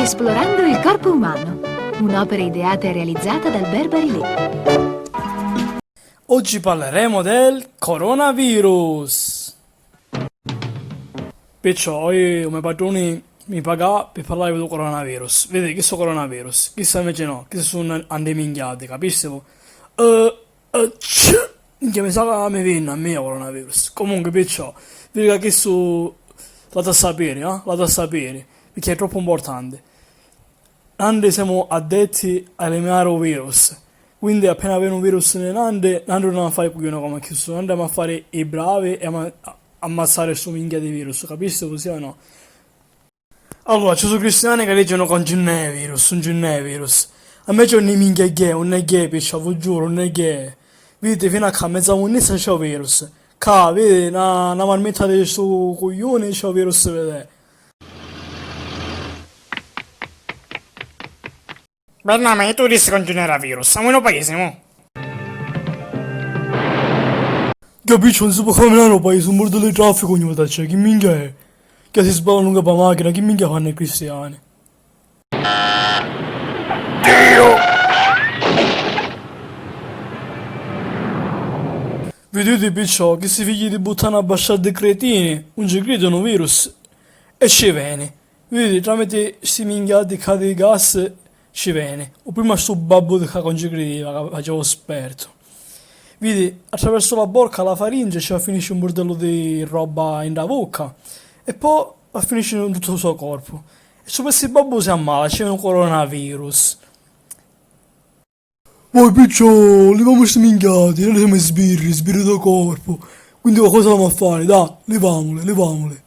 Esplorando il corpo umano, un'opera ideata e realizzata dal Barbarilì. Oggi parleremo del coronavirus. Perciò io come padroni mi paga per parlare del coronavirus. Vedete che so coronavirus, chissà invece no, che sono ande minchiate, capisci? Minchia mi sa che mi viene a me il coronavirus. Comunque perciò, vedete che so vado a sapere, vado a sapere, perché è troppo importante. Ande siamo addetti a eliminare un virus. Quindi appena avere un virus nell'ande, non andiamo a fare coglione come chiuso, andiamo a fare i bravi e ammazzare su minchia di virus, capisci così o no? Allora, ci sono cristiani che leggono con ginne virus, un ginne virus. A me c'è un minchia gay, un è gay, perciò vi giuro, un è gay. Vedete, fino a che mezza munnezza c'è un virus. Ca, vedi, una marmetta di sto coglione c'è un virus, vedete. Bella, ma tu dici continuare a virus, siamo in un paese, mo? Capisci, non si può camminare un paese, un bordello di traffico ogni volta c'è, chi minchia è? Che si spara lunga per macchina, chi minchia fanno i cristiani? Vedete perciò che si figli di buttare a basciare dei cretini, non ci credono un virus, e ci viene. Vedete, tramite questi minchiati cade di gas ci viene. O prima sto babbo di che non ci credeva, che facevo esperto. Vedi, attraverso la bocca, la faringe, ci finisce un bordello di roba in da bocca e poi finisce in tutto il suo corpo. E su questi babbo si ammala, c'è un coronavirus. Poi perciò leviamo questi minchiati, noi siamo sbirri del corpo. Quindi cosa dobbiamo a fare? Dai, levamole, levamole.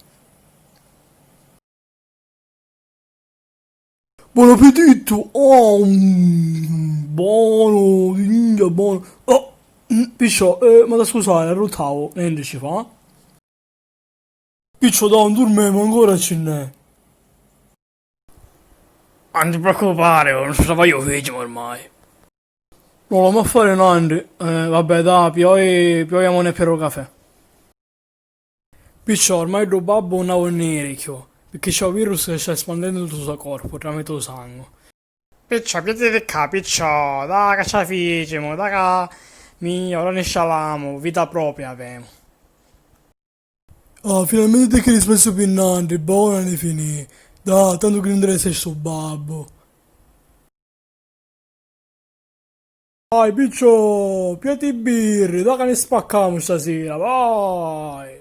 Buon appetito! Oh, buono, minchia, buono. Oh, perciò, ma da scusare, arrotavo, niente ci fa? Piccio da un dormiamo ancora ce n'è. Non ti preoccupare, non stavo io figlio ormai. Non lo ma fare niente. Vabbè, dai, pioviamo per il caffè. Piccio, ormai il babbo non è un nerico, perché c'è un virus che sta espandendo tutto il suo corpo tramite il sangue. Piccio, piedi di qua, piccio, da che ci figliamo, da che ora ne scialamo, vita propria abbiamo. Ah, finalmente che risposto pinnante, buona ne finì. Dai, tanto che non deve essere sto babbo. Vai, piccio, piatti birri, dai che ne spacchiamo stasera, vai.